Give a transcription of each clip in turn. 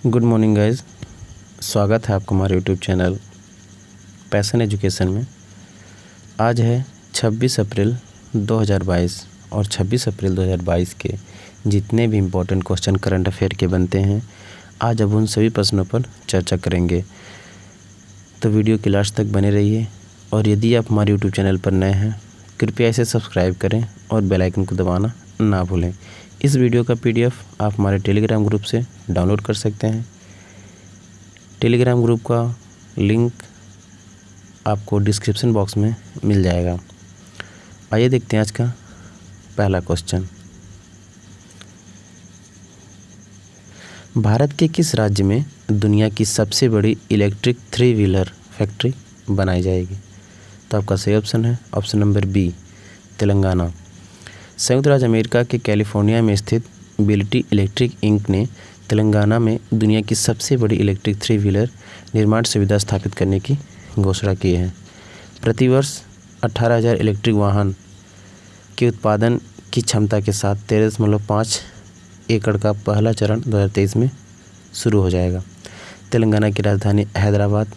Good morning guys, स्वागत है आपका हमारे यूट्यूब चैनल पैशन एजुकेशन में। आज है 26 अप्रैल 2022 और 26 अप्रैल 2022 के जितने भी इम्पोर्टेंट क्वेश्चन करंट अफेयर के बनते हैं, आज अब उन सभी प्रश्नों पर चर्चा करेंगे। तो वीडियो के लास्ट तक बने रहिए और यदि आप हमारे यूट्यूब चैनल पर नए हैं कृपया इसे सब्सक्राइब करें और बेल आइकन को दबाना ना भूलें। इस वीडियो का PDF आप हमारे टेलीग्राम ग्रुप से डाउनलोड कर सकते हैं। टेलीग्राम ग्रुप का लिंक आपको डिस्क्रिप्शन बॉक्स में मिल जाएगा। आइए देखते हैं आज का पहला क्वेश्चन। भारत के किस राज्य में दुनिया की सबसे बड़ी इलेक्ट्रिक 3 व्हीलर फैक्ट्री बनाई जाएगी? तो आपका सही ऑप्शन है ऑप्शन नंबर बी, तेलंगाना। संयुक्त राज्य अमेरिका के कैलिफोर्निया में स्थित बिलिटी इलेक्ट्रिक इंक ने तेलंगाना में दुनिया की सबसे बड़ी इलेक्ट्रिक 3 व्हीलर निर्माण सुविधा स्थापित करने की घोषणा की है। प्रतिवर्ष 18,000 इलेक्ट्रिक वाहन के उत्पादन की क्षमता के साथ 13.5 एकड़ का पहला चरण 2023 में शुरू हो जाएगा। तेलंगाना की राजधानी हैदराबाद,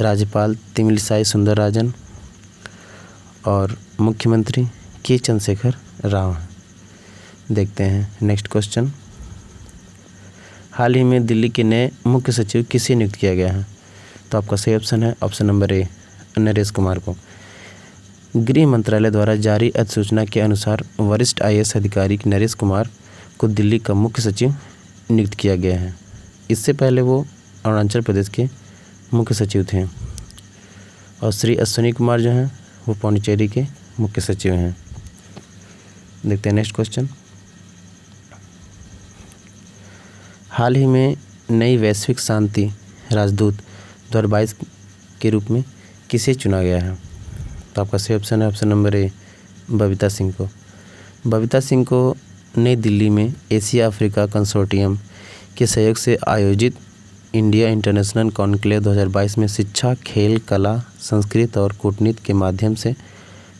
राज्यपाल तमिलिसाई सुंदरराजन और मुख्यमंत्री के चंद्रशेखर राव। देखते हैं नेक्स्ट क्वेश्चन। हाल ही में दिल्ली के नए मुख्य सचिव किसे नियुक्त किया गया है? तो आपका सही ऑप्शन है option number A, Naresh Kumar को। गृह मंत्रालय द्वारा जारी अधिसूचना के अनुसार वरिष्ठ IAS अधिकारी नरेश कुमार को दिल्ली का मुख्य सचिव नियुक्त किया गया है। इससे पहले वो अरुणाचल प्रदेश के मुख्य सचिव थे और श्री अश्विनी कुमार जो हैं वो पौंडीचेरी के मुख्य सचिव हैं। देखते हैं नेक्स्ट क्वेश्चन। हाल ही में नई वैश्विक शांति राजदूत 2022 के रूप में किसे चुना गया है? तो आपका सही ऑप्शन है option number A, Babita Singh को। बबीता सिंह को नई दिल्ली में एशिया अफ्रीका कंसोर्टियम के सहयोग से आयोजित इंडिया इंटरनेशनल कॉन्क्लेव 2022 में शिक्षा, खेल, कला, संस्कृत और कूटनीति के माध्यम से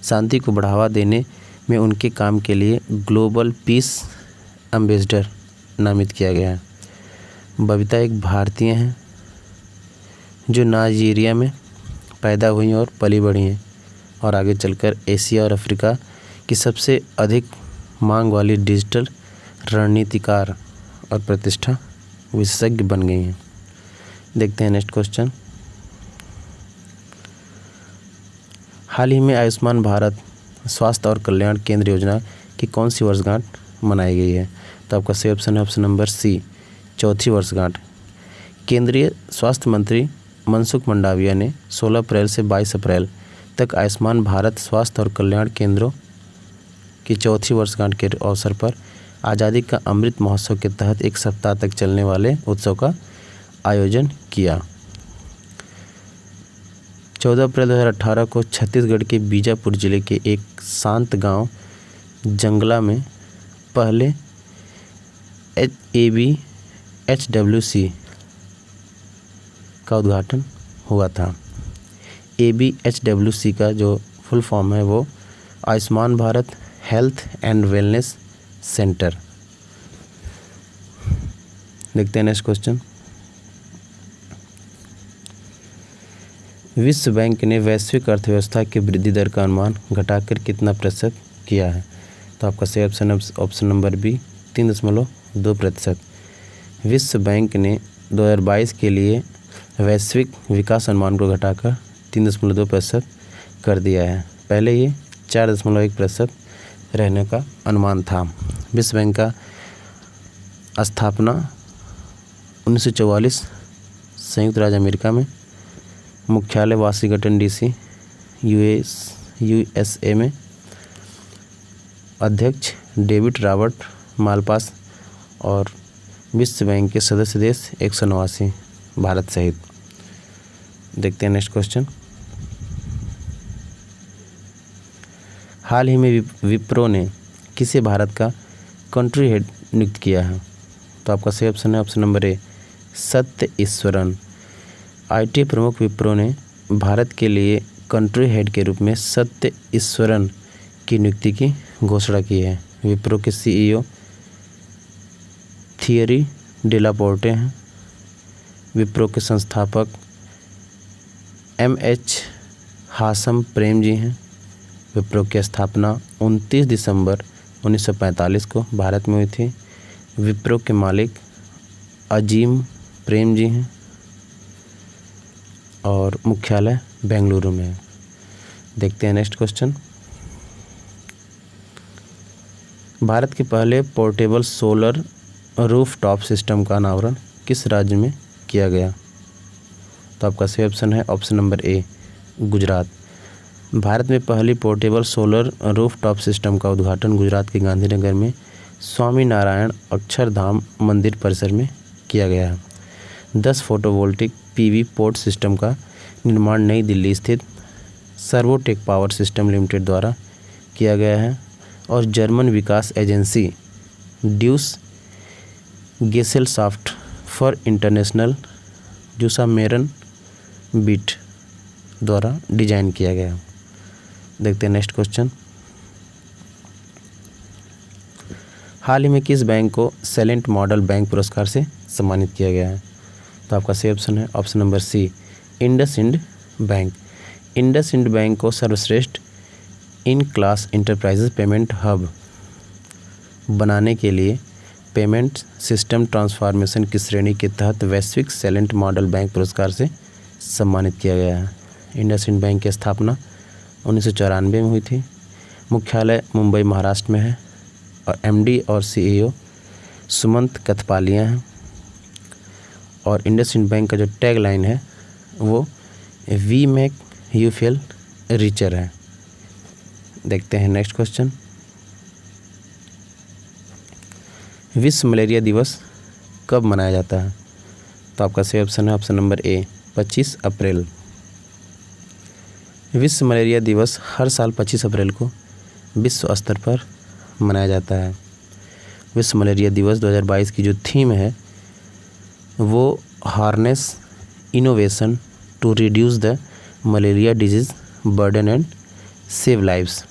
शांति को बढ़ावा देने में उनके काम के लिए ग्लोबल पीस एम्बेसडर नामित किया गया है। बबीता एक भारतीय हैं जो नाइजीरिया में पैदा हुई और पली बढ़ी हैं और आगे चलकर एशिया और अफ्रीका की सबसे अधिक मांग वाली डिजिटल रणनीतिकार और प्रतिष्ठा विशेषज्ञ बन गई हैं। देखते हैं नेक्स्ट क्वेश्चन। हाल ही में आयुष्मान भारत स्वास्थ्य और कल्याण केंद्र योजना की कौन सी वर्षगांठ मनाई गई है? तो आपका सही ऑप्शन है ऑप्शन नंबर सी, 4थी वर्षगांठ। केंद्रीय स्वास्थ्य मंत्री मनसुख मंडाविया ने 16 अप्रैल से 22 अप्रैल तक आयुष्मान भारत स्वास्थ्य और कल्याण केंद्रों की 4थी वर्षगांठ के अवसर पर आज़ादी का अमृत महोत्सव के तहत एक सप्ताह तक चलने वाले उत्सव का आयोजन किया। 14 अप्रैल 2018 को छत्तीसगढ़ के बीजापुर जिले के एक शांत गांव जंगला में पहले ABHWC का उद्घाटन हुआ था। ABHWC का जो फुल फॉर्म है वो Ayushman Bharat health and wellness centre. देखते हैं नेक्स्ट क्वेश्चन। विश्व बैंक ने वैश्विक अर्थव्यवस्था की वृद्धि दर का अनुमान घटाकर कितना प्रतिशत किया है? तो आपका सही ऑप्शन है ऑप्शन नंबर बी, 3.2%। विश्व बैंक ने 2022 के लिए वैश्विक विकास अनुमान को घटाकर 3.2% कर दिया है। पहले ये 4.1% रहने का अनुमान था। विश्व बैंक का स्थापना 1944 संयुक्त राज्य अमेरिका में, मुख्यालय वाशिंगटन DC USA में। अध्यक्ष डेविड रॉबर्ट मालपास और विश्व बैंक के सदस्य देश 189 भारत सहित। देखते हैं नेक्स्ट क्वेश्चन। हाल ही में विप्रो ने किसे भारत का कंट्री हेड नियुक्त किया है? तो आपका सही ऑप्शन है ऑप्शन नंबर ए, सत्य ईश्वरन। IT प्रमुख विप्रो ने भारत के लिए कंट्री हेड के रूप में सत्य ईश्वरन की नियुक्ति की घोषणा की है। विप्रो के CEO थियरी डेलापोर्टे हैं विप्रो के संस्थापक MH हासम प्रेम जी हैं। विप्रो की स्थापना 29 दिसंबर 1945 को भारत में हुई थी। विप्रो के मालिक अजीम प्रेम जी हैं और मुख्यालय बेंगलुरु में है। देखते हैं नेक्स्ट क्वेश्चन। भारत के पहले पोर्टेबल सोलर रूफटॉप सिस्टम का अनावरण किस राज्य में किया गया? तो आपका सही ऑप्शन है option number A, Gujarat. Bharat में पहली पोर्टेबल सोलर रूफटॉप सिस्टम का उद्घाटन गुजरात के गांधीनगर में स्वामी नारायण अक्षरधाम मंदिर परिसर में किया गया है। 10 फोटोवोल्टिक PV पोर्ट सिस्टम का निर्माण नई दिल्ली स्थित सर्वोटेक पावर सिस्टम लिमिटेड द्वारा किया गया है और जर्मन विकास एजेंसी ड्यूस गेसेलसाफ्ट फॉर इंटरनेशनल जूसामेरन बीट द्वारा डिजाइन किया गया। देखते हैं नेक्स्ट क्वेश्चन। हाल ही में किस बैंक को सैलेंट मॉडल बैंक पुरस्कार से सम्मानित किया गया है? तो आपका सही ऑप्शन है option number C, IndusInd bank. IndusInd bank को सर्वश्रेष्ठ in class enterprises payment hub बनाने के लिए पेमेंट सिस्टम ट्रांसफॉर्मेशन की श्रेणी के तहत वैश्विक सैलेंट मॉडल बैंक पुरस्कार से सम्मानित किया गया है। इंडसइंड बैंक की स्थापना 1994 में हुई थी। मुख्यालय मुंबई महाराष्ट्र में है और MD और CEO सुमंत कथपालिया हैं। और इंडसइंड बैंक का जो टैग लाइन है वो we make you feel richer है। देखते हैं नेक्स्ट क्वेश्चन। विश्व मलेरिया दिवस कब मनाया जाता है? तो आपका सही ऑप्शन है ऑप्शन नंबर ए, 25 अप्रैल। विश्व मलेरिया दिवस हर साल 25 अप्रैल को विश्व स्तर पर मनाया जाता है। विश्व मलेरिया दिवस 2022 की जो थीम है वो harness innovation to reduce the malaria disease burden and save lives,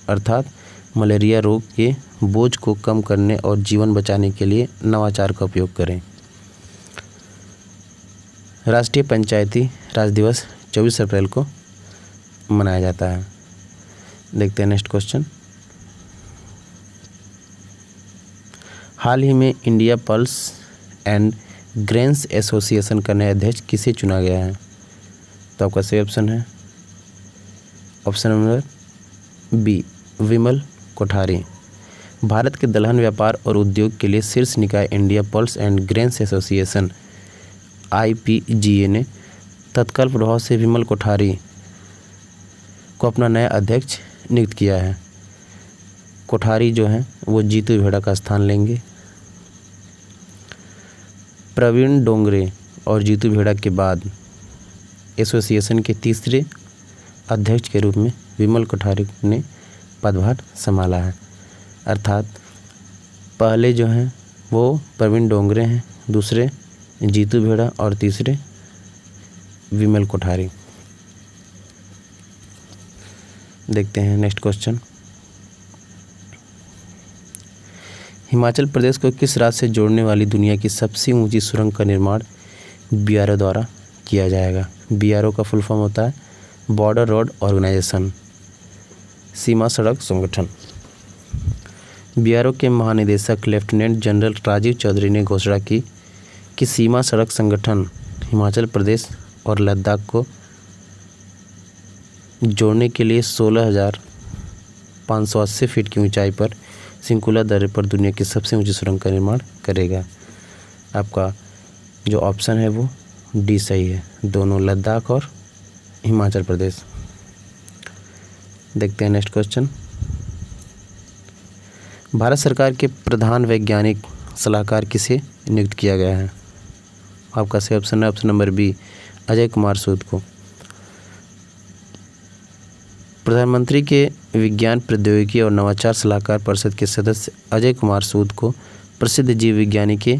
अर्थात मलेरिया रोग के बोझ को कम करने और जीवन बचाने के लिए नवाचार का उपयोग करें। राष्ट्रीय पंचायती राज दिवस 24 अप्रैल को मनाया जाता है। देखते हैं नेक्स्ट क्वेश्चन। हाल ही में India pulse and grains association का नया अध्यक्ष किसे चुना गया है? तो आपका सही ऑप्शन है ऑप्शन नंबर बी, विमल कोठारी। भारत के दलहन व्यापार और उद्योग के लिए शीर्ष निकाय India pulse and grains association IPGA ने तत्काल प्रभाव से विमल कोठारी को अपना नया अध्यक्ष नियुक्त किया है। कोठारी जो हैं वो जीतू भेड़ा का स्थान लेंगे। प्रवीण डोंगरे और जीतू भेड़ा के बाद एसोसिएशन के तीसरे अध्यक्ष के रूप में विमल कोठारी ने पदभार संभाला है। अर्थात पहले जो हैं वो प्रवीण डोंगरे हैं, दूसरे जीतू भेड़ा और तीसरे विमल कोठारी। देखते हैं नेक्स्ट क्वेश्चन। हिमाचल प्रदेश को किस राज्य से जोड़ने वाली दुनिया की सबसे ऊंची सुरंग का निर्माण BRO द्वारा किया जाएगा? BRO का फुल फॉर्म होता है बॉर्डर रोड ऑर्गेनाइजेशन, सीमा सड़क संगठन। BRO के महानिदेशक लेफ्टिनेंट जनरल राजीव चौधरी ने घोषणा की कि सीमा सड़क संगठन हिमाचल प्रदेश और लद्दाख को जोड़ने के लिए 16,580 फीट की ऊंचाई पर सिंकुला दर्रे पर दुनिया की सबसे ऊंची सुरंग का निर्माण करेगा। आपका जो ऑप्शन है वो डी सही है, दोनों लद्दाख और हिमाचल प्रदेश। देखते हैं नेक्स्ट क्वेश्चन। भारत सरकार के प्रधान वैज्ञानिक सलाहकार किसे नियुक्त किया गया है? आपका सही ऑप्शन है option number B, Ajay Kumar Sood को। प्रधानमंत्री के विज्ञान प्रौद्योगिकी और नवाचार सलाहकार परिषद के सदस्य अजय कुमार सूद को प्रसिद्ध जीव विज्ञानी के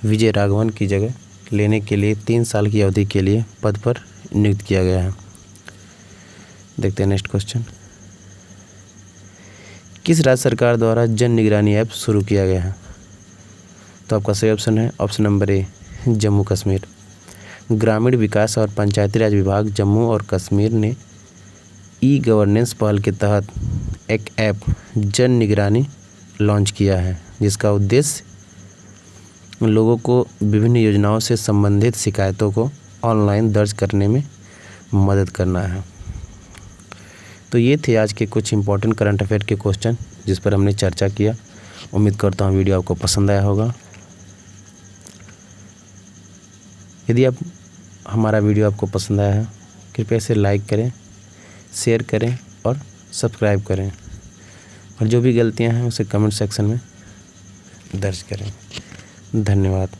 विजय राघवन की जगह लेने के लिए 3 साल की अवधि के लिए पद पर नियुक्त किया गया है। देखते हैं नेक्स्ट क्वेश्चन। किस राज्य सरकार द्वारा जन निगरानी ऐप शुरू किया गया है? तो आपका सही ऑप्शन है option number A, Jammu Kashmir. ग्रामीण विकास और पंचायती राज विभाग जम्मू और कश्मीर ने ई गवर्नेंस पहल के तहत एक ऐप जन निगरानी लॉन्च किया है, जिसका उद्देश्य लोगों को विभिन्न योजनाओं से संबंधित शिकायतों को ऑनलाइन दर्ज करने में मदद करना है। तो ये थे आज के कुछ इम्पोर्टेंट करंट अफेयर के क्वेश्चन जिस पर हमने चर्चा किया। उम्मीद करता हूँ वीडियो आपको पसंद आया होगा। यदि आप हमारा वीडियो आपको पसंद आया है, कृपया इसे लाइक करें, शेयर करें और सब्सक्राइब करें, और जो भी गलतियां हैं उसे कमेंट सेक्शन में दर्ज करें। धन्यवाद।